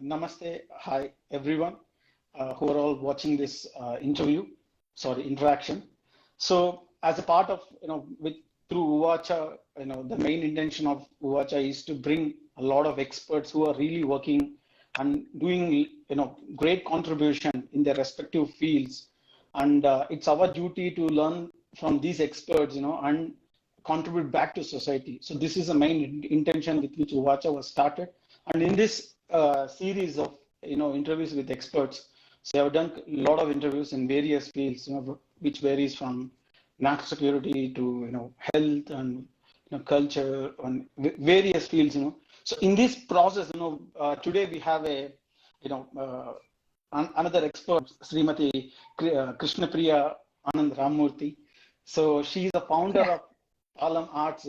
Namaste. Hi, everyone who are all watching this interaction. So, as a part of, through Uwatcha, the main intention of Uwatcha is to bring a lot of experts who are really working and doing, great contribution in their respective fields. And it's our duty to learn from these experts, and contribute back to society. So this is the main intention with which Uwatcha was started. And in this series of interviews with experts, so I've done a lot of interviews in various fields, which varies from national security to health and culture and various fields. So in this process, today we have a another expert, Srimati Krishnapriya Ramamoorthy. So she is the founder of Pallam Arts.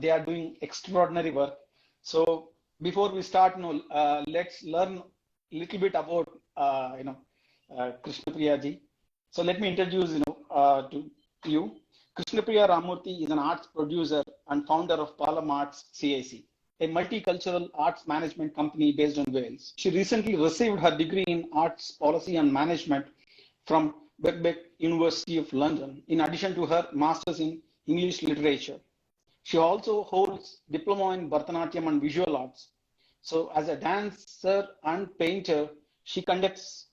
They are doing extraordinary work. So before we start, let's learn a little bit about Krishnapriya ji. So let me introduce to you. Krishnapriya Ramamoorthy is an arts producer and founder of Pallam Arts CIC, a multicultural arts management company based in Wales. She recently received her degree in arts policy and management from Birkbeck University of London, in addition to her master's in English literature. She also holds diploma in Bharatanatyam and visual arts. So as a dancer and painter, she conducts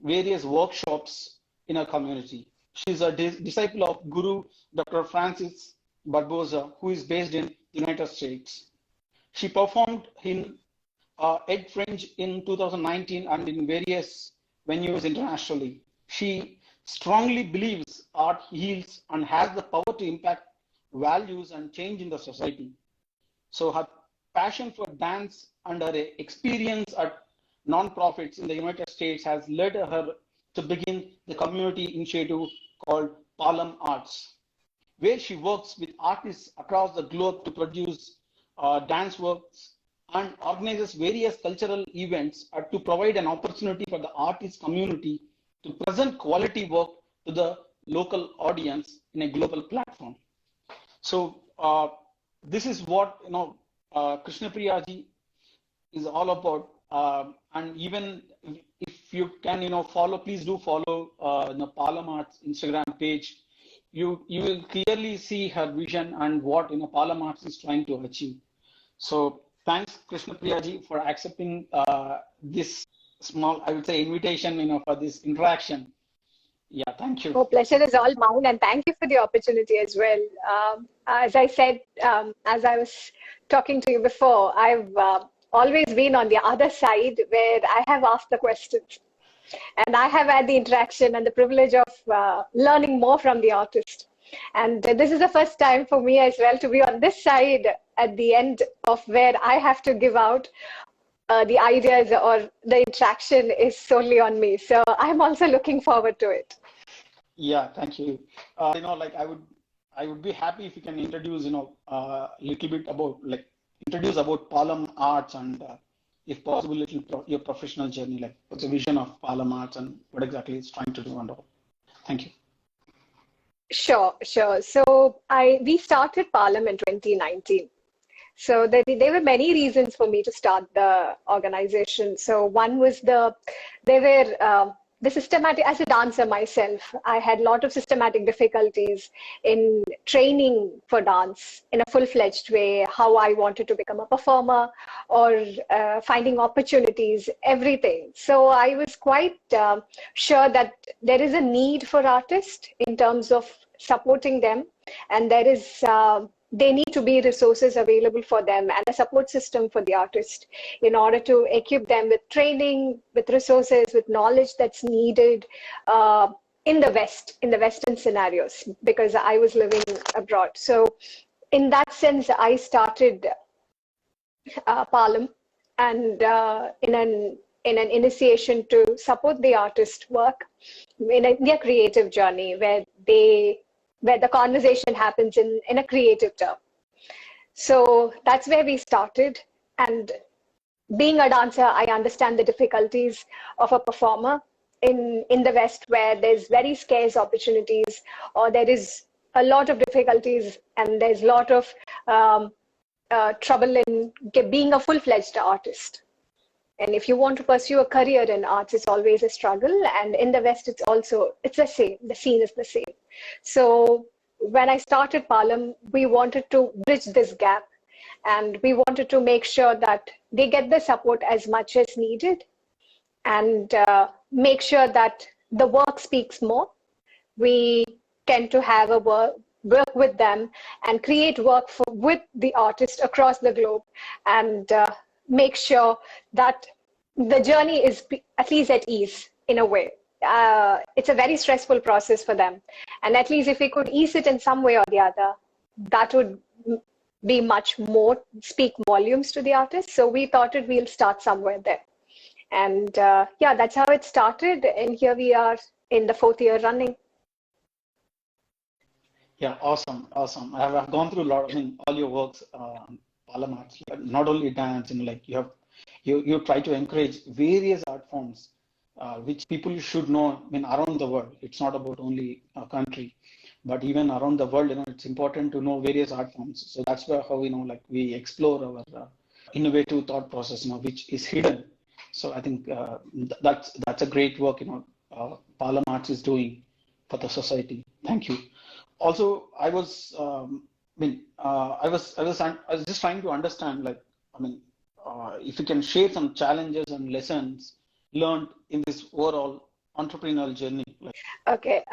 various workshops in her community. She is a disciple of Guru Dr. Francis Barbosa, who is based in the United States. She performed in Ed Fringe in 2019 and in various venues internationally. She strongly believes art heals and has the power to impact values and change in the society. So her passion for dance and her experience at non-profits in the United States has led her to begin the community initiative called Pallam Arts, where she works with artists across the globe to produce dance works and organizes various cultural events to provide an opportunity for the artist community to present quality work to the local audience in a global platform. So this is what Krishnapriya ji is all about. And even if you can follow, please do follow Pallam Arts Instagram page. You will clearly see her vision and what Pallam Arts is trying to achieve. So thanks Krishnapriya ji for accepting this small, I would say, invitation for this interaction. Yeah, thank you. Oh, pleasure is all mine, and thank you for the opportunity as well. As I said, as I was talking to you before, I've always been on the other side where I have asked the questions, and I have had the interaction and the privilege of learning more from the artist. And this is the first time for me as well to be on this side at the end of where I have to give out the ideas, or the interaction is solely on me. So I'm also looking forward to it. Yeah, thank you. I would be happy if you can introduce, a little bit about, introduce about Pallam Arts and, if possible, your professional journey, what's the vision of Pallam Arts and what exactly it's trying to do and all. Thank you. Sure. So we started Paallam in 2019. So there were many reasons for me to start the organization. So one was the systematic, as a dancer myself, I had a lot of systematic difficulties in training for dance in a full-fledged way, how I wanted to become a performer or finding opportunities, everything. So I was quite sure that there is a need for artists in terms of supporting them, and they need to be resources available for them and a support system for the artist in order to equip them with training, with resources, with knowledge that's needed in the West, in the Western scenarios, because I was living abroad. So in that sense, I started Paallam, and in an initiation to support the artist work in their creative journey, where the conversation happens in a creative term. So that's where we started. And being a dancer, I understand the difficulties of a performer in the West, where there's very scarce opportunities, or there is a lot of difficulties, and there's a lot of trouble in being a full-fledged artist. And if you want to pursue a career in arts, it's always a struggle. And in the West, it's the same. The scene is the same. So when I started Paallam, we wanted to bridge this gap. And we wanted to make sure that they get the support as much as needed, and make sure that the work speaks more. We tend to have a work with them and create work with the artists across the globe, and make sure that the journey is at least at ease in a way. It's a very stressful process for them. And at least if we could ease it in some way or the other, that would be much more, speak volumes to the artists. So we thought we'll start somewhere there. And yeah, that's how it started. And here we are in the 4th year running. Yeah, awesome, awesome. I've gone through a lot of all your works, Pallam Arts, not only dance, like you try to encourage various art forms, which people should know, around the world. It's not about only a country, but even around the world, it's important to know various art forms. So that's where how like we explore our innovative thought process, which is hidden. So I think that's a great work, Pallam Arts is doing for the society. Thank you. Also, I was just trying to understand, if you can share some challenges and lessons learned in this overall entrepreneurial journey. Okay.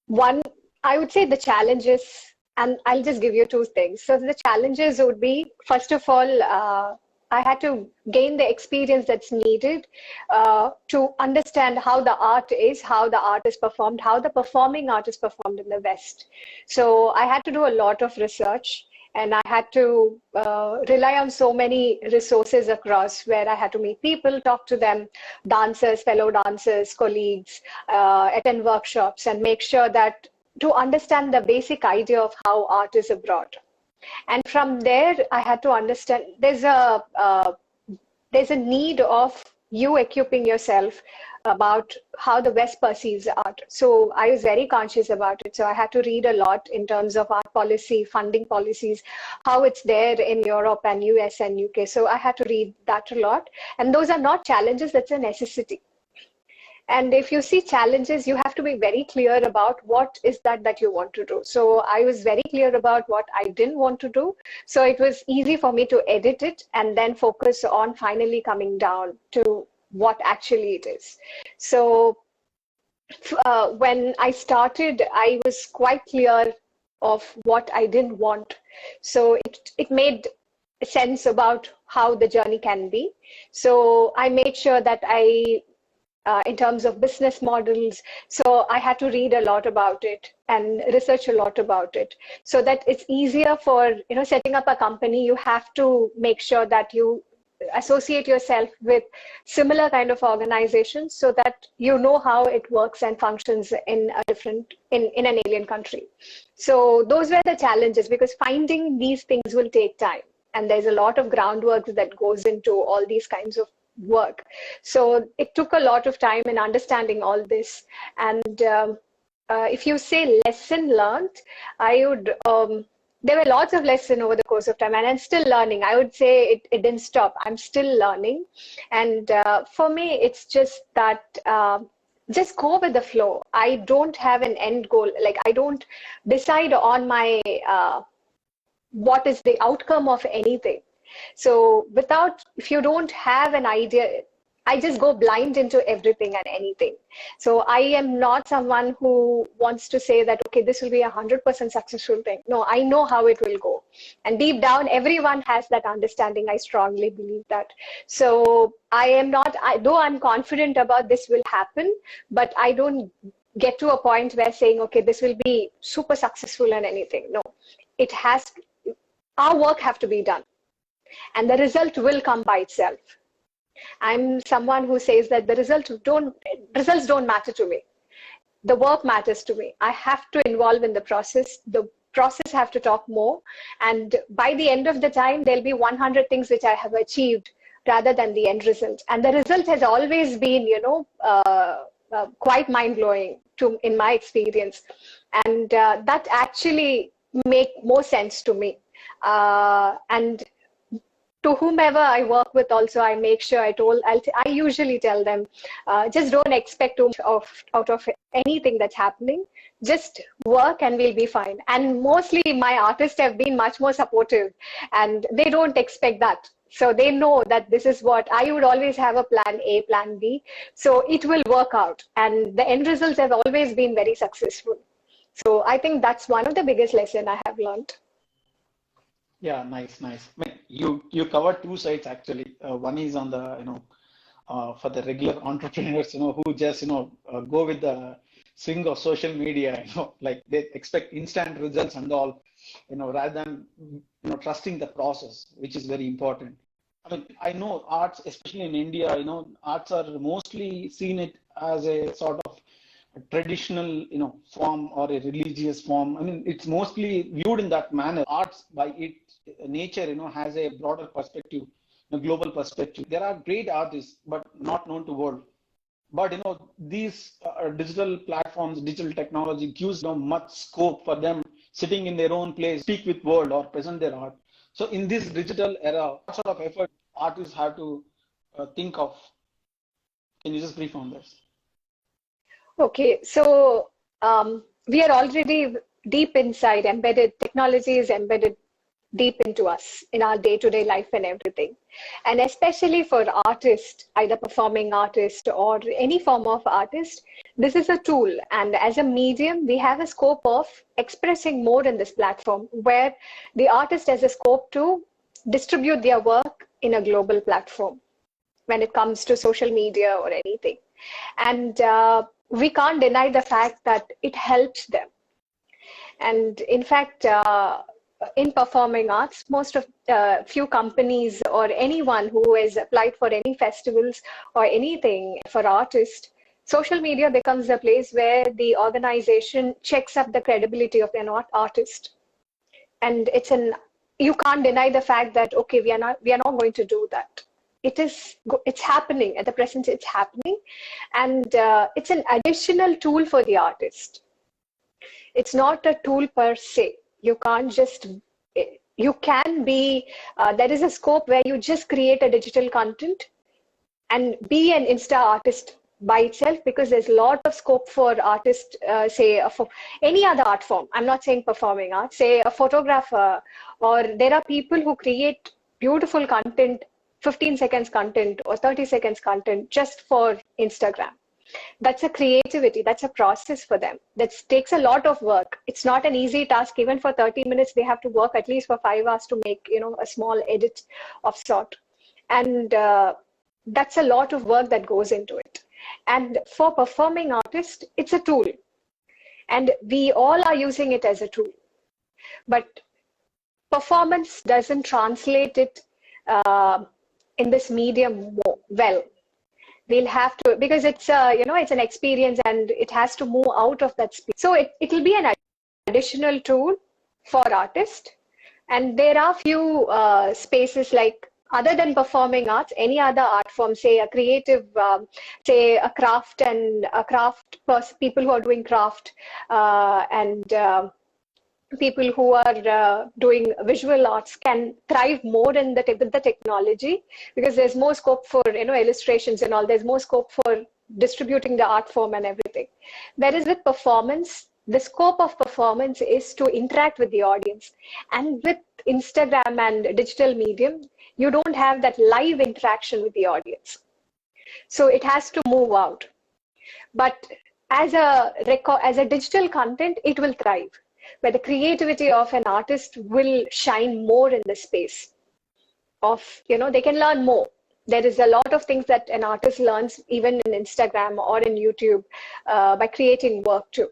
One, I would say the challenges, and I'll just give you 2 things. So the challenges would be, first of all, I had to gain the experience that's needed to understand how the art is, how the art is performed, how the performing art is performed in the West. So I had to do a lot of research, and I had to rely on so many resources across, where I had to meet people, talk to them, dancers, fellow dancers, colleagues, attend workshops, and make sure that to understand the basic idea of how art is abroad. And from there, I had to understand there's a need of you equipping yourself about how the West perceives art. So I was very conscious about it. So I had to read a lot in terms of art policy, funding policies, how it's there in Europe and US and UK. So I had to read that a lot. And those are not challenges, that's a necessity. And if you see challenges, you have to be very clear about what is that you want to do. So I was very clear about what I didn't want to do. So it was easy for me to edit it and then focus on finally coming down to what actually it is. So when I started, I was quite clear of what I didn't want. So it made sense about how the journey can be. So I made sure that in terms of business models. So I had to read a lot about it and research a lot about it, so that it's easier for, setting up a company. You have to make sure that you associate yourself with similar kind of organizations, so that you know how it works and functions in in an alien country. So those were the challenges, because finding these things will take time. And there's a lot of groundwork that goes into all these kinds of work. So it took a lot of time in understanding all this. And if you say lesson learned, I would, there were lots of lessons over the course of time, and I'm still learning. I would say it didn't stop. I'm still learning. And for me, it's just that, just go with the flow. I don't have an end goal. Like, I don't decide on my, what is the outcome of anything. So if you don't have an idea, I just go blind into everything and anything. So I am not someone who wants to say that, okay, this will be 100% successful thing. No, I know how it will go. And deep down, everyone has that understanding. I strongly believe that. So I am not, though I'm confident about this will happen, but I don't get to a point where saying, okay, this will be super successful and anything. No, our work have to be done. And the result will come by itself. I'm someone who says that the results don't matter to me. The work matters to me. I have to involve in the process. The process have to talk more. And by the end of the time, there'll be 100 things which I have achieved rather than the end result. And the result has always been, quite mind-blowing in my experience. And that actually make more sense to me. And to whomever I work with also, I make sure I usually tell them, just don't expect too much out of anything that's happening. Just work and we'll be fine. And mostly my artists have been much more supportive, and they don't expect that. So they know that this is what I would always have, a plan A, plan B. So it will work out. And the end results have always been very successful. So I think that's one of the biggest lessons I have learned. Yeah, nice. I mean, you covered two sides actually. One is on the, for the regular entrepreneurs, who just, go with the swing of social media, like they expect instant results and all, rather than, trusting the process, which is very important. I mean, I know arts, especially in India, arts are mostly seen it as a sort of a traditional, form or a religious form. I mean, it's mostly viewed in that manner. Arts by its nature, has a broader perspective, a global perspective. There are great artists, but not known to world. But these digital platforms, digital technology gives much scope for them sitting in their own place, speak with world or present their art. So in this digital era, what sort of effort artists have to think of? Can you just brief on this? Okay, so we are already deep inside, embedded. Technology is embedded deep into us in our day-to-day life and everything. And especially for artists, either performing artist or any form of artist, this is a tool. And as a medium, we have a scope of expressing more in this platform, where the artist has a scope to distribute their work in a global platform when it comes to social media or anything. And we can't deny the fact that it helps them. And in fact, in performing arts, most of few companies or anyone who has applied for any festivals or anything for artists, social media becomes the place where the organization checks up the credibility of an artist. And you can't deny the fact that, okay, we are not going to do that. It's happening at the present. It's happening, and it's an additional tool for the artist. It's not a tool per se. You can be, there is a scope where you just create a digital content and be an Insta artist by itself, because there's a lot of scope for artists, say for any other art form. I'm not saying performing art, say a photographer, or there are people who create beautiful content, 15 seconds content or 30 seconds content just for Instagram. That's a creativity, that's a process for them. That takes a lot of work. It's not an easy task. Even for 30 minutes, they have to work at least for 5 hours to make, a small edit of sort. And that's a lot of work that goes into it. And for performing artists, it's a tool. And we all are using it as a tool. But performance doesn't translate it in this medium well. We'll have to, because it's it's an experience and it has to move out of that space. So it will be an additional tool for artists. And there are few spaces, like other than performing arts, any other art form, say a creative, say a craft people who are doing craft and people who are doing visual arts can thrive more with the technology, because there's more scope for illustrations and all. There's more scope for distributing the art form and everything. Whereas with performance, the scope of performance is to interact with the audience. And with Instagram and digital medium, you don't have that live interaction with the audience. So it has to move out. But as a digital content, it will thrive, where the creativity of an artist will shine more in the space of, they can learn more. There is a lot of things that an artist learns even in Instagram or in YouTube by creating work too.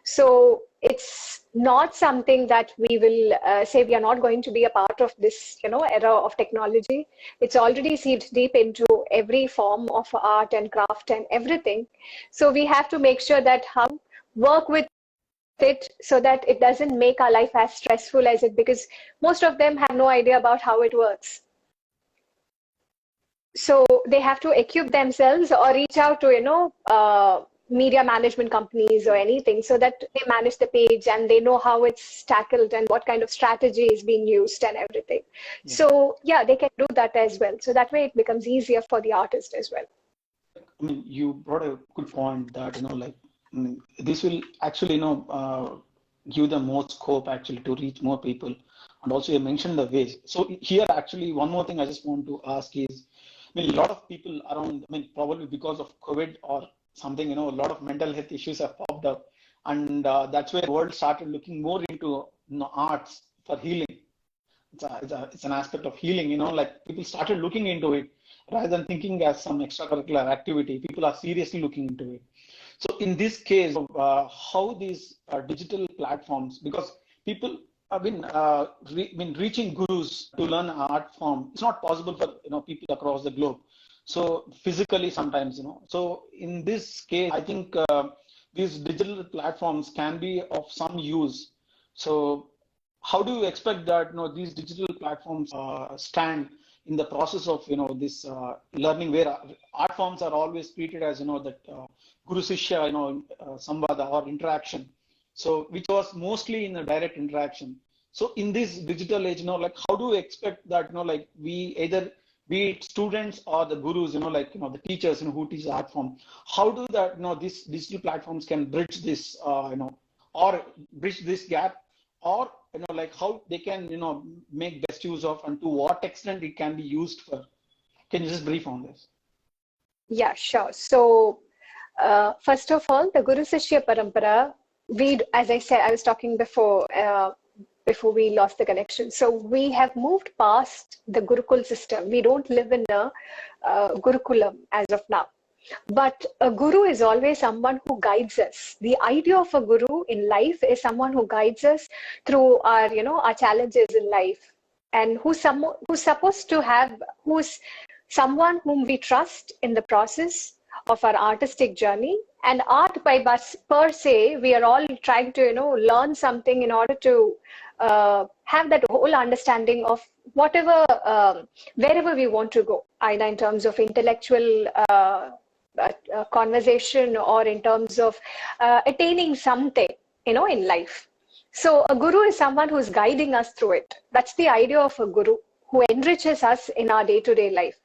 So it's not something that we will say we are not going to be a part of this, era of technology. It's already seeped deep into every form of art and craft and everything. So we have to make sure that how work with it so that it doesn't make our life as stressful as it, because most of them have no idea about how it works. So they have to equip themselves or reach out to media management companies or anything, so that they manage the page and they know how it's tackled and what kind of strategy is being used and everything. Yeah. So yeah, they can do that as well. So that way it becomes easier for the artist as well. I mean, you brought a good point that, like, I mean, this will actually, give them more scope actually to reach more people. And also you mentioned the ways. So here, actually, one more thing I just want to ask is, I mean, a lot of people around, I mean, probably because of COVID or something, a lot of mental health issues have popped up. And that's where the world started looking more into arts for healing. It's an aspect of healing, like people started looking into it rather than thinking as some extracurricular activity. People are seriously looking into it. So in this case, how these digital platforms, because people have been reaching gurus to learn art form, it's not possible for people across the globe. So physically sometimes, So in this case, I think these digital platforms can be of some use. So how do you expect that these digital platforms stand in the process of this learning, where art forms are always treated as that guru shishya samvada or interaction, so which was mostly in a direct interaction. So in this digital age, like how do you expect that like we either be it students or the gurus, the teachers who teach art form, how do that these digital platforms can bridge this or bridge this gap, or like how they can make best use of, and to what extent it can be used for? Can you just brief on this? Yeah, sure. So first of all, the Guru Sishya Parampara, as I said, I was talking before we lost the connection. So we have moved past the Gurukul system. We don't live in a Gurukulam as of now. But a guru is always someone who guides us. The idea of a guru in life is someone who guides us through our, our challenges in life, and who's supposed to have, who's someone whom we trust in the process of our artistic journey. And art per se, we are all trying to, learn something in order to have that whole understanding of whatever, wherever we want to go, either in terms of intellectual conversation or in terms of attaining something, in life. So a guru is someone who's guiding us through it. That's the idea of a guru, who enriches us in our day-to-day life.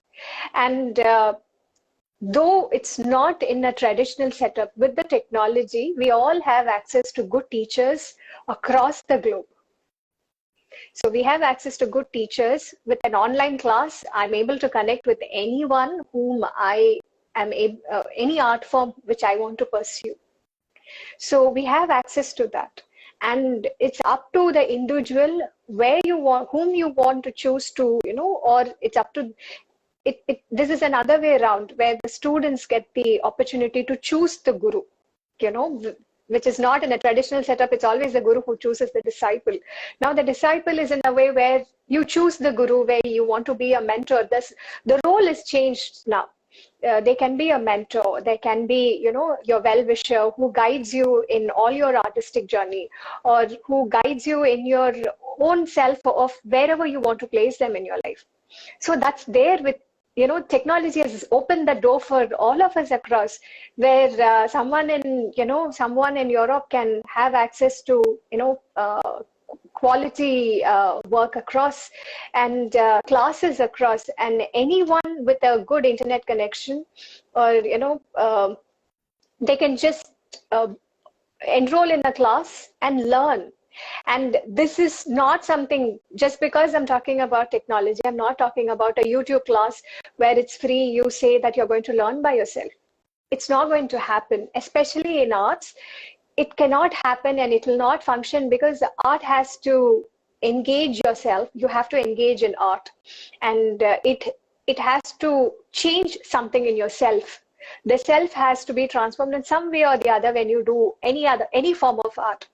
And though it's not in a traditional setup, with the technology, we all have access to good teachers across the globe. So we have access to good teachers. With an online class, I'm able to connect with anyone whom I am any art form which I want to pursue. So we have access to that. And it's up to the individual whom you want to choose to, or it's up to, this is another way around, where the students get the opportunity to choose the guru, which is not in a traditional setup. It's always the guru who chooses the disciple. Now the disciple is in a way where you choose the guru, where you want to be a mentor. The role is changed now. They can be a mentor, they can be, your well-wisher who guides you in all your artistic journey, or who guides you in your own self of wherever you want to place them in your life. So that's there with, technology has opened the door for all of us across, where someone in Europe can have access to, quality work across, and classes across, and anyone with a good internet connection, or they can just enroll in a class and learn. And this is not something, just because I'm talking about technology, I'm not talking about a YouTube class where it's free, you say that you're going to learn by yourself. It's not going to happen, especially in arts. It cannot happen, and it will not function, because the art has to engage yourself. You have to engage in art, and it has to change something in yourself. The self has to be transformed in some way or the other when you do any form of art.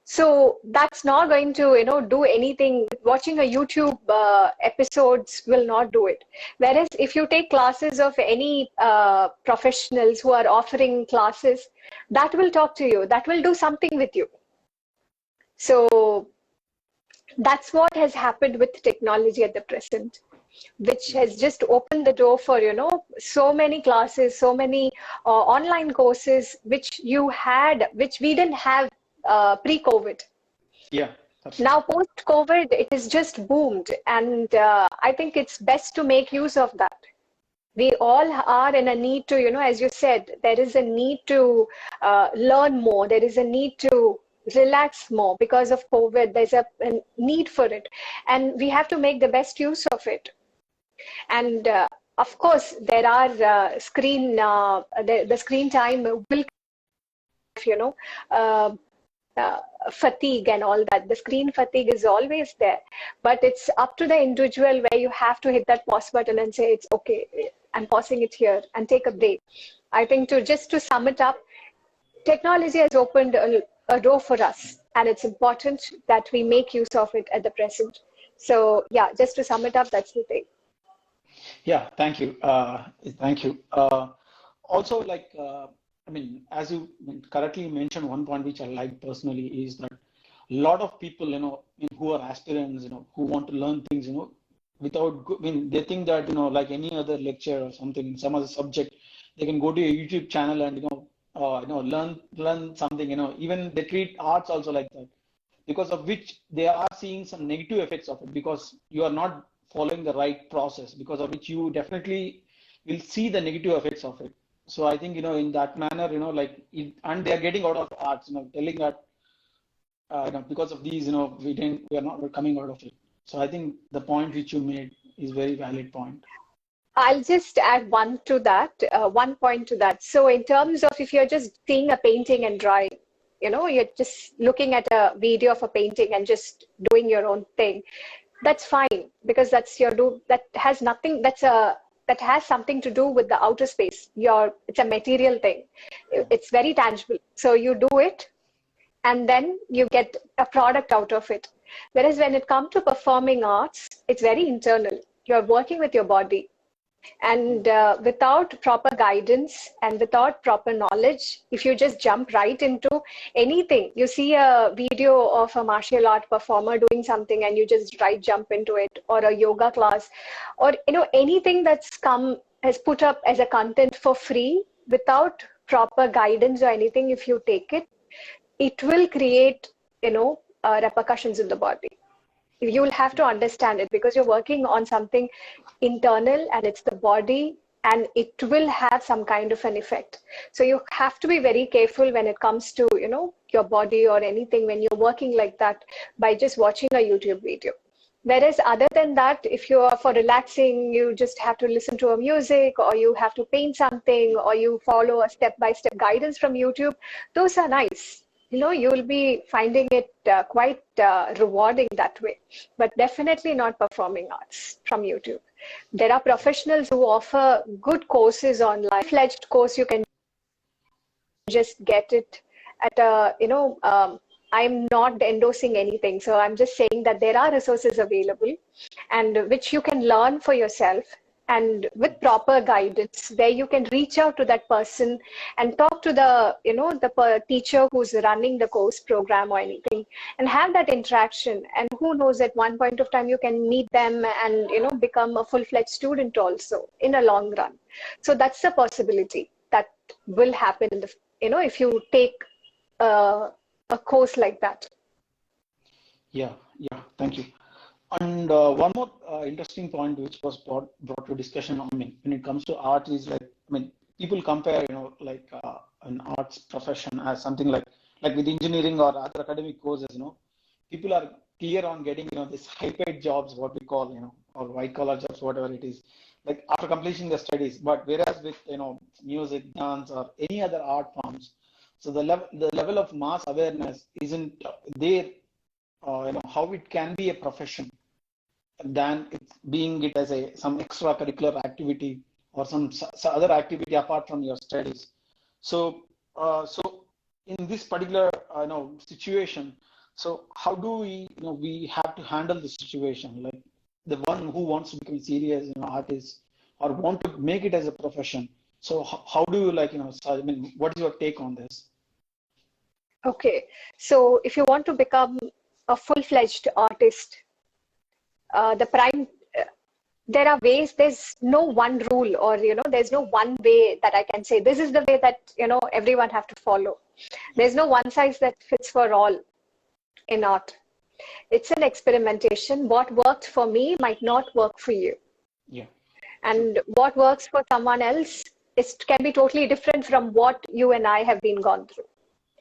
So that's not going to, do anything. Watching a YouTube episodes will not do it. Whereas if you take classes of any professionals who are offering classes, that will talk to you, that will do something with you. So that's what has happened with technology at the present, which has just opened the door for, so many classes, so many online courses, which we didn't have pre-COVID. Yeah. Now, post-COVID, it has just boomed. And I think it's best to make use of that. We all are in a need to, as you said, there is a need to learn more. There is a need to relax more because of COVID. There's a need for it. And we have to make the best use of it. And of course, there are the screen time will, fatigue and all that. The screen fatigue is always there, but it's up to the individual where you have to hit that pause button and say, it's okay, I'm pausing it here, and take a break. I think just to sum it up, technology has opened a door for us, and it's important that we make use of it at the present. So yeah, just to sum it up, that's the thing. Yeah, thank you. Thank you. Also, like, I mean, as you correctly mentioned, one point which I like personally is that a lot of people, who are aspirants, who want to learn things, without, they think that, like any other lecture or something, some other subject, they can go to a YouTube channel and, learn something, even they treat arts also like that, because of which they are seeing some negative effects of it, because you are not following the right process, because of which you definitely will see the negative effects of it. So I think, in that manner, and they are getting out of arts, telling that, because of these, we're coming out of it. So I think the point which you made is very valid point. I'll just add one point to that. So in terms of, if you're just seeing a painting and drawing, you're just looking at a video of a painting and just doing your own thing, that's fine, because that has something to do with the outer space. It's a material thing. It's very tangible. So you do it, and then you get a product out of it. Whereas when it comes to performing arts, it's very internal. You're working with your body. And without proper guidance and without proper knowledge, if you just jump right into anything, you see a video of a martial art performer doing something and you just jump into it, or a yoga class, or anything has put up as a content for free without proper guidance or anything, if you take it, it will create repercussions in the body. You'll have to understand it, because you're working on something internal and it's the body, and it will have some kind of an effect. So you have to be very careful when it comes to, your body or anything, when you're working like that by just watching a YouTube video. Whereas other than that, if you are for relaxing, you just have to listen to a music, or you have to paint something, or you follow a step-by-step guidance from YouTube. Those are nice. You'll be finding it quite rewarding that way, but definitely not performing arts from YouTube. There are professionals who offer good courses online. Fledged course, you can just get it at a, I'm not endorsing anything. So I'm just saying that there are resources available, and which you can learn for yourself. And with proper guidance, where you can reach out to that person and talk to the, the teacher who's running the course program or anything, and have that interaction. And who knows, at one point of time, you can meet them and, become a full-fledged student also in a long run. So that's a possibility that will happen in the, if you take a course like that. Yeah, thank you. And one more interesting point which was brought to discussion, when it comes to art, is like, people compare, an arts profession as something like with engineering or other academic courses, people are clear on getting, this high-paid jobs, what we call, or white-collar jobs, whatever it is, like after completing the studies. But whereas with, music, dance, or any other art forms, so the level of mass awareness isn't there, how it can be a profession, than it's being it as some extracurricular activity or some other activity apart from your studies. So in this particular situation, so how do we we have to handle the situation, like the one who wants to become serious artist or want to make it as a profession? So how do you what is your take on this? Okay, so if you want to become a full-fledged artist, the prime there are ways, there's no one rule, or, there's no one way that I can say, this is the way that, everyone have to follow. There's no one size that fits for all in art. It's an experimentation. What worked for me might not work for you. Yeah. And what works for someone else can be totally different from what you and I have been gone through.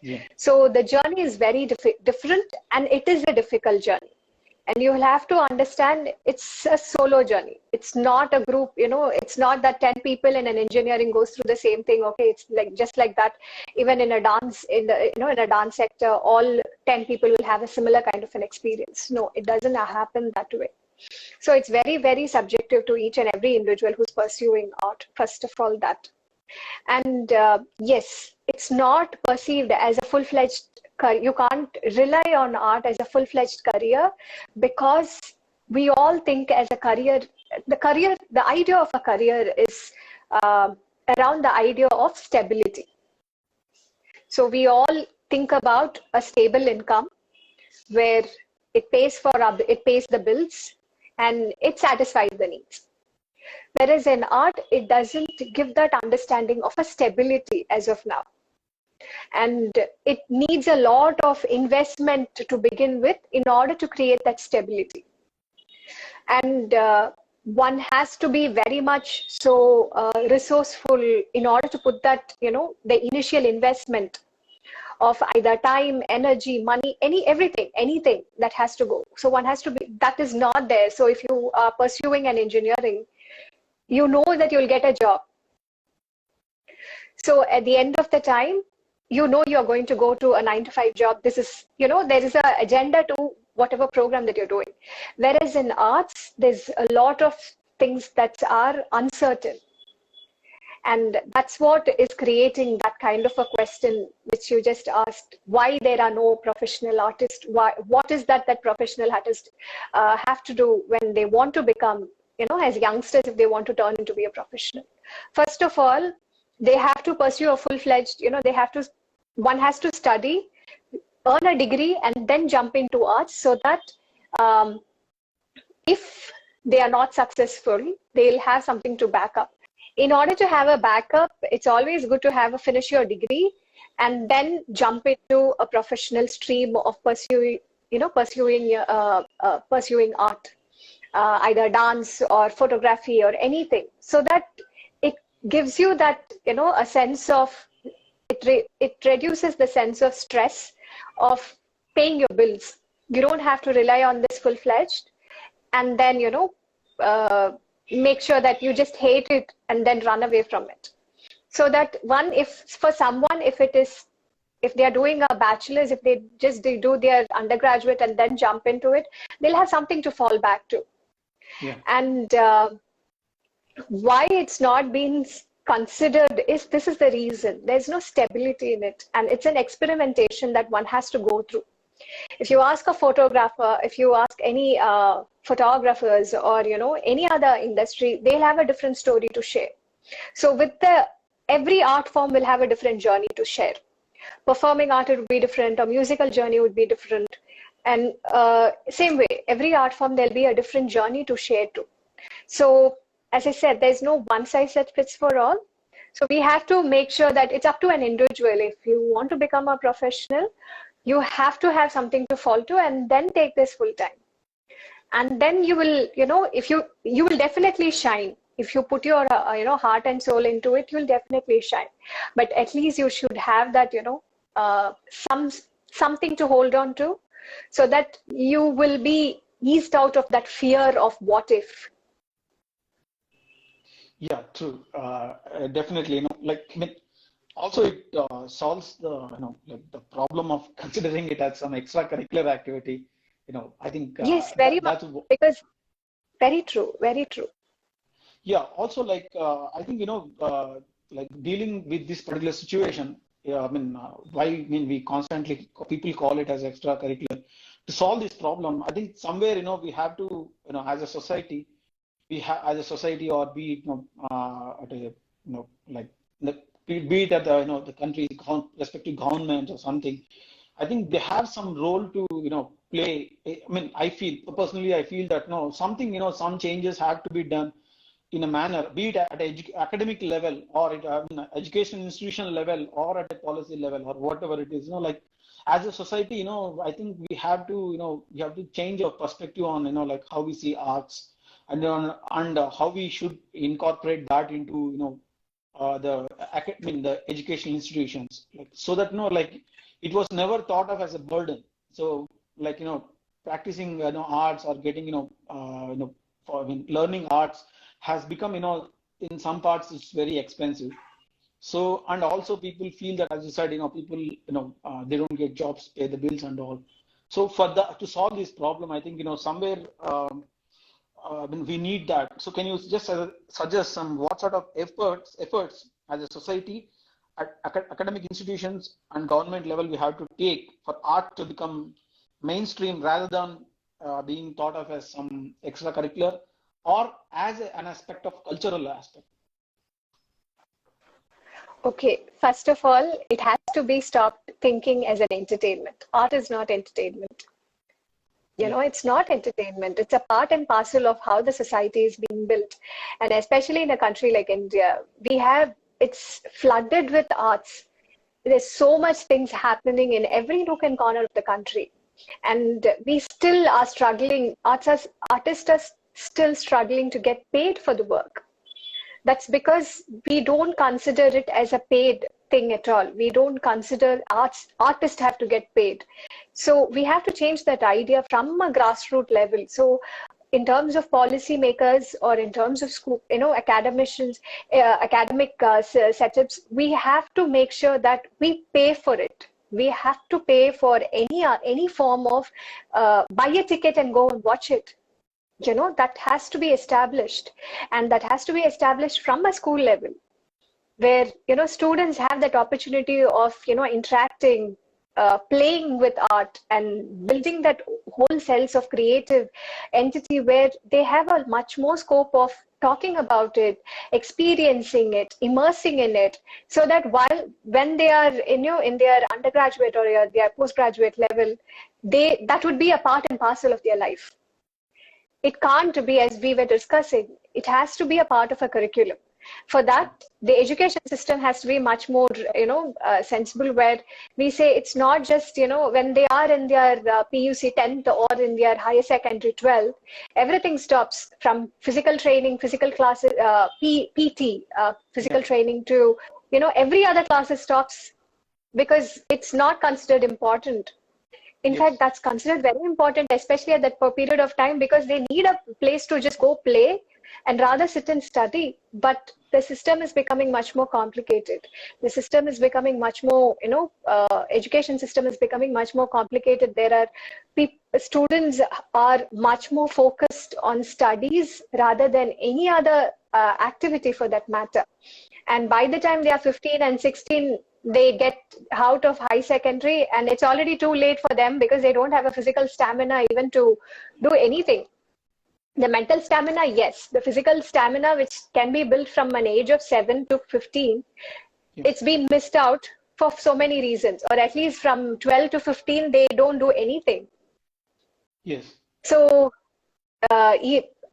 Yeah. So the journey is very different, and it is a difficult journey. And you will have to understand it's a solo journey. It's not a group, it's not that 10 people in an engineering goes through the same thing. Okay, it's like just like that. Even in a dance, in a dance sector, all 10 people will have a similar kind of an experience. No, it doesn't happen that way. So it's very, very subjective to each and every individual who's pursuing art, first of all, that. And yes, it's not perceived as a full-fledged career. You can't rely on art as a full-fledged career, because we all think as a career, the idea of a career is around the idea of stability. So we all think about a stable income where it pays the bills and it satisfies the needs. Whereas in art, it doesn't give that understanding of a stability as of now. And it needs a lot of investment to begin with in order to create that stability. And one has to be very much so resourceful in order to put that, the initial investment of either time, energy, money, anything that has to go. So one has to be, that is not there. So if you are pursuing an engineering, you know that you'll get a job. So at the end of the time, you're going to go to a 9-to-5 job. This is, there is an agenda to whatever program that you're doing. Whereas in arts, there's a lot of things that are uncertain. And that's what is creating that kind of a question which you just asked, why there are no professional artists? What is that professional artists have to do when they want to become, as youngsters, if they want to turn into be a professional? First of all, they have to pursue a full-fledged, one has to study, earn a degree, and then jump into arts, so that if they are not successful, they'll have something to back up. In order to have a backup, it's always good to finish your degree and then jump into a professional stream of pursuing art, either dance or photography or anything, so that it gives you that, a sense of, it reduces the sense of stress of paying your bills. You don't have to rely on this full-fledged and then, make sure that you just hate it and then run away from it. So that if they are doing a bachelor's, if they do their undergraduate and then jump into it, they'll have something to fall back to. Yeah. And why it's not been considered is, this is the reason. There's no stability in it. And it's an experimentation that one has to go through. If you ask a photographer, if you ask any photographers or, any other industry, they'll have a different story to share. So with every art form will have a different journey to share. Performing art would be different, or musical journey would be different. And same way, every art form, there'll be a different journey to share too. So as I said, there's no one size that fits for all. So we have to make sure that it's up to an individual. If you want to become a professional, you have to have something to fall to and then take this full time. And then you will, you will definitely shine. If you put your, heart and soul into it, you'll definitely shine. But at least you should have that, something to hold on to, so that you will be eased out of that fear of what if. Yeah, true. Definitely, also it solves the, the problem of considering it as some extracurricular activity. I think yes, very much, because very true, very true. Yeah. Also, I think dealing with this particular situation. Yeah, we constantly, people call it as extracurricular. To solve this problem, I think somewhere we have to, as a society, or be it at a be it at the country respective government or something. I think they have some role to play. I mean, I feel personally, I feel that no, something, some changes have to be done in a manner, be it at academic level or at education institution level or at a policy level or whatever it is. Like as a society, I think we have to, we have to change our perspective on, like how we see arts and how we should incorporate that into, the education institutions, like so that like it was never thought of as a burden. So like practicing arts or getting for learning arts has become in some parts it's very expensive. So and also people feel that, as you said, people they don't get jobs, pay the bills and all. So for to solve this problem, I think somewhere we need that. So can you just suggest some what sort of efforts as a society at academic institutions and government level we have to take for art to become mainstream rather than being thought of as some extracurricular or as an aspect of cultural aspect? Okay, first of all, it has to be stopped thinking as an entertainment. Art is not entertainment. It's not entertainment. It's a part and parcel of how the society is being built. And especially in a country like India, it's flooded with arts. There's so much things happening in every nook and corner of the country. And we still are struggling, artists are still struggling to get paid for the work. That's because we don't consider it as a paid thing at all. We don't consider artists have to get paid. So we have to change that idea from a grassroots level. So in terms of policymakers or in terms of school, academicians, academic setups, we have to make sure that we pay for it. We have to pay for any form of buy a ticket and go and watch it. That has to be established, and that has to be established from a school level where, students have that opportunity of, interacting, playing with art and building that whole sense of creative entity where they have a much more scope of talking about it, experiencing it, immersing in it, so that when they are in their undergraduate or their postgraduate level, that would be a part and parcel of their life. It can't be, as we were discussing, it has to be a part of a curriculum. For that, the education system has to be much more, sensible, where we say it's not just, when they are in their PUC 10th or in their higher secondary 12th, everything stops from physical training, physical classes, PT, physical training to, every other classes stops because it's not considered important. In fact, that's considered very important, especially at that period of time, because they need a place to just go play and rather sit and study. But the system is becoming much more complicated. The system is becoming much more, education system is becoming much more complicated. There are students are much more focused on studies rather than any other activity for that matter. And by the time they are 15 and 16, they get out of high secondary and it's already too late for them because they don't have a physical stamina even to do anything. The mental stamina, yes. The physical stamina, which can be built from an age of 7 to 15, it's been missed out for so many reasons. Or at least from 12 to 15, they don't do anything. Yes. So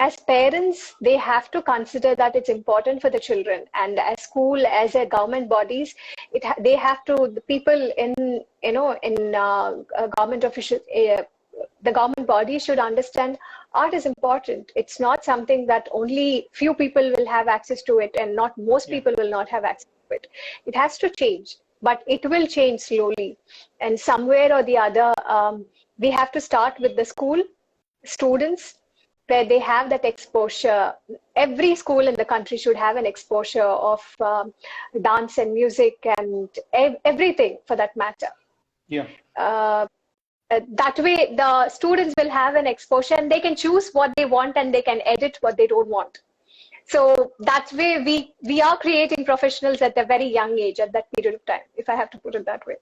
as parents, they have to consider that it's important for the children, and as school, as a government bodies, they have to, the people in government officials, the government body should understand art is important. It's not something that only few people will have access to it, and not most people will not have access to it. It has to change, but it will change slowly, and somewhere or the other, we have to start with the school students, where they have that exposure. Every school in the country should have an exposure of dance and music and everything for that matter. Yeah. That way, the students will have an exposure and they can choose what they want and they can edit what they don't want. So that way, we are creating professionals at a very young age, at that period of time, if I have to put it that way.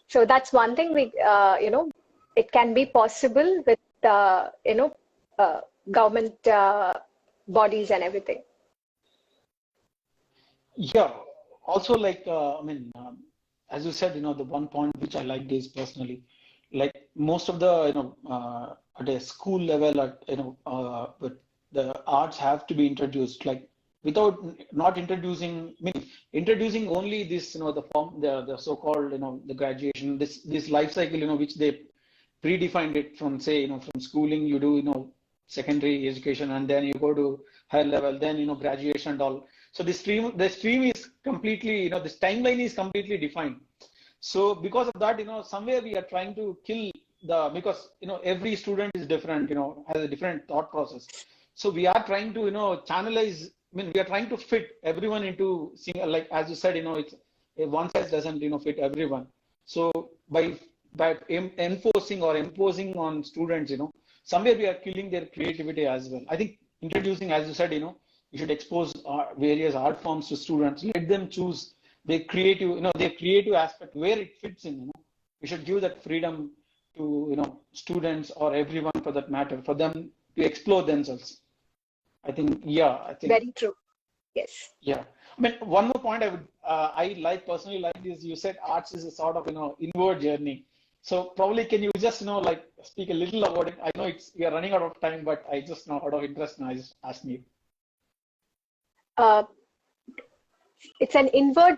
So that's one thing it can be possible with, government bodies and everything. Yeah. Also, like, as you said, the one point which I liked is personally, like, most of the, at a school level, but the arts have to be introduced, like without not introducing, introducing only this, the form, the so-called, the graduation, this life cycle, which they predefined it from, say, from schooling, you do, secondary education, and then you go to higher level, then, graduation and all. So the stream is completely, this timeline is completely defined. So because of that, somewhere we are trying to kill because, every student is different, has a different thought process. So we are trying to, channelize, we are trying to fit everyone into, like, as you said, it's one size doesn't, fit everyone. So by enforcing or imposing on students, somewhere we are killing their creativity as well. I think introducing, as you said, you should expose various art forms to students, let them choose their creative, their creative aspect, where it fits in, we should give that freedom to, students or everyone for that matter, for them to explore themselves. I think very true. Yes. Yeah. One more point I personally like is, you said arts is a sort of, inward journey. So probably can you just, like speak a little about it? I know we are running out of time, but I just out of interest now, I just asked you. It's an inward,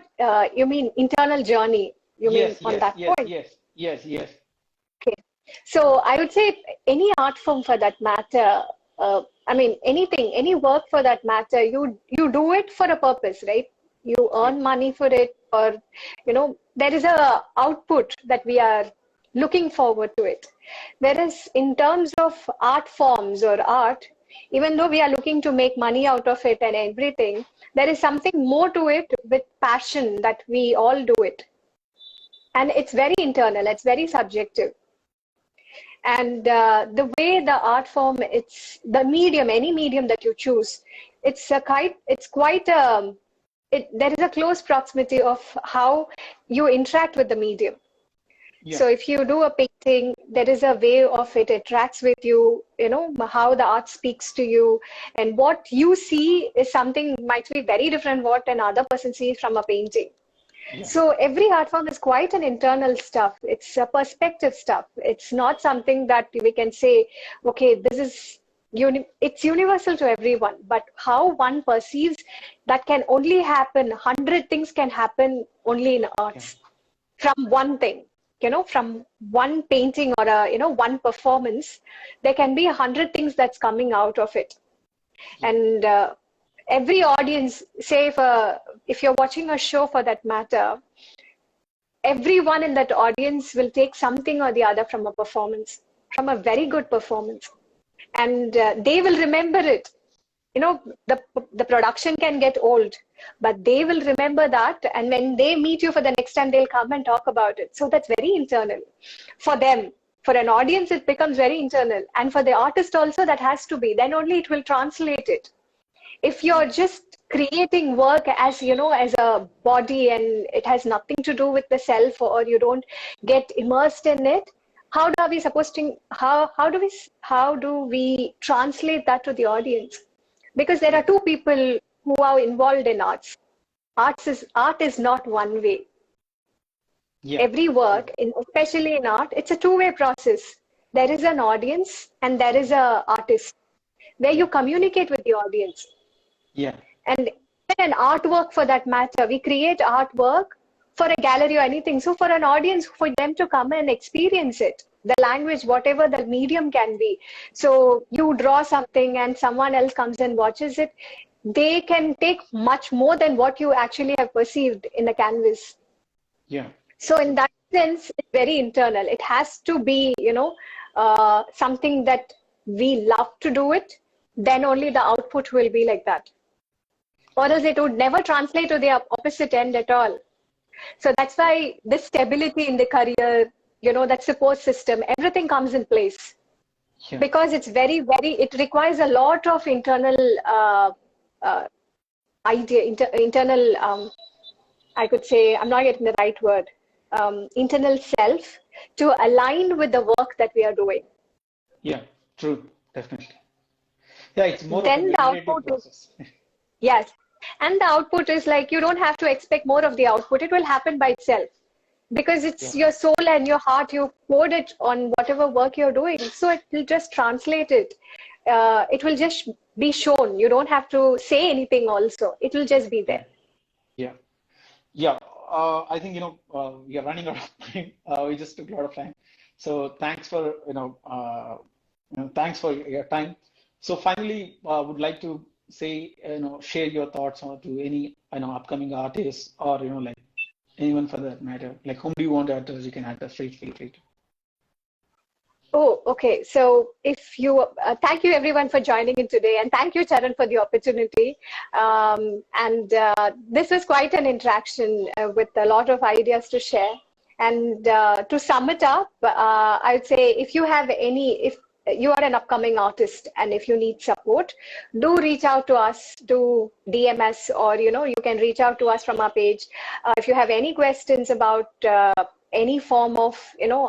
you mean internal journey? You mean on that point? Yes. Okay. So I would say any art form for that matter, anything, any work for that matter, you do it for a purpose, right? You earn money for it, or, there is a output that we are looking forward to it. Whereas in terms of art forms or art, even though we are looking to make money out of it and everything, there is something more to it with passion that we all do it. And it's very internal, it's very subjective. And the way the art form, it's the medium, any medium that you choose, there is a close proximity of how you interact with the medium. Yeah. So if you do a painting, there is a way of it attracts with you, how the art speaks to you, and what you see is something might be very different what another person sees from a painting. Yeah. So every art form is quite an internal stuff. It's a perspective stuff. It's not something that we can say, okay, it's universal to everyone, but how one perceives that can only happen, 100 things can happen only in arts. Yeah. From one thing. From one painting or one performance, there can be 100 things that's coming out of it. And every audience, say if you're watching a show for that matter, everyone in that audience will take something or the other from a performance, from a very good performance. And they will remember it. The production can get old, but they will remember that, and when they meet you for the next time, they'll come and talk about it. So that's very internal for them. For an audience, it becomes very internal, and for the artist also, that has to be. Then only it will translate it. If you're just creating work as as a body, and it has nothing to do with the self, or you don't get immersed in it, how are we supposed to? How do we translate that to the audience? Because there are two people who are involved in arts. Art is not one way. Yeah. Every work, especially in art, it's a two-way process. There is an audience and there is an artist, where you communicate with the audience. Yeah. And an artwork for that matter, we create artwork for a gallery or anything. So for an audience, for them to come and experience it, the language, whatever the medium can be. So you draw something and someone else comes and watches it. They can take much more than what you actually have perceived in the canvas. Yeah. So in that sense, it's very internal. It has to be, something that we love to do it. Then only the output will be like that. Or else it would never translate to the opposite end at all. So that's why this stability in the career, that support system, everything comes in place. Yeah. Because it's it requires a lot of internal internal, I could say, I'm not getting the right word, internal self to align with the work that we are doing. Yeah, true, definitely. Yeah, it's more then of a meditative process. Yes. And the output is like, you don't have to expect more of the output. It will happen by itself. because it's your soul and your heart. You poured it on whatever work you're doing, so it will just translate it. It will just be shown. You don't have to say anything also. It will just be there. Yeah. I think, we are running out of time. We just took a lot of time. So thanks for, thanks for your time. So finally, would like to say, share your thoughts on to any, upcoming artists or, like anyone for that matter. Like whom do you want to address? You can address. Feel free to. Oh, okay. So if you, thank you everyone for joining in today, and thank you, Charan, for the opportunity. This was quite an interaction with a lot of ideas to share. And to sum it up, I'd say if you have if you are an upcoming artist and if you need support, do reach out to us, do DM us, or, you can reach out to us from our page. If you have any questions about any form of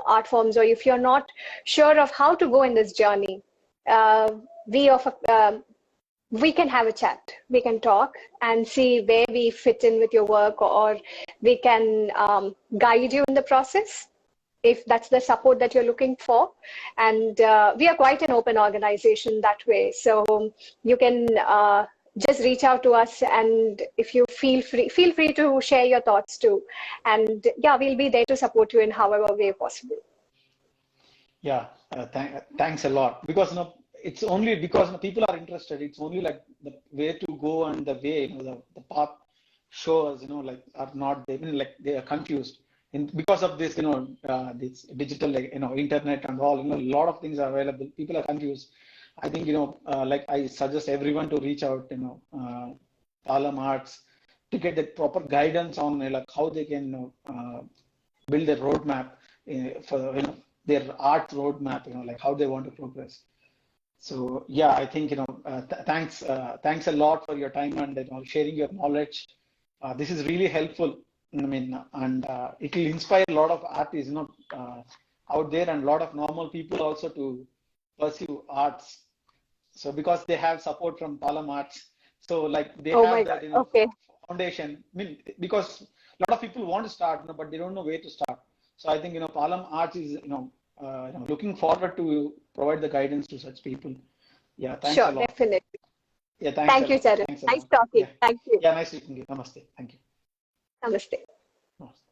art forms, or if you're not sure of how to go in this journey, we can have a chat. We can talk and see where we fit in with your work, or we can guide you in the process if that's the support that you're looking for. And we are quite an open organization that way, so you can just reach out to us, and if you feel free to share your thoughts too. And we'll be there to support you in however way possible. Thanks a lot, because it's only because people are interested. It's only like the way to go and the way the path shows like are not like they are confused. And because of this this digital internet and all, a lot of things are available. People are confused. I think, like I suggest everyone to reach out, Pallam Arts, to get the proper guidance on like how they can build a roadmap for their art roadmap, like how they want to progress. So I think thanks a lot for your time and sharing your knowledge. This is really helpful. I mean, and it will inspire a lot of artists, out there, and a lot of normal people also to pursue arts. So because they have support from Pallam Arts, so like they have that foundation. I mean, because a lot of people want to start, but they don't know where to start. So I think Pallam Arts is looking forward to provide the guidance to such people. Yeah, thanks a lot. Sure, definitely. Yeah, thanks. Thank you, Charan. Nice talking. Thank you. Yeah, nice speaking to you. Namaste. Thank you. Namaste. Namaste.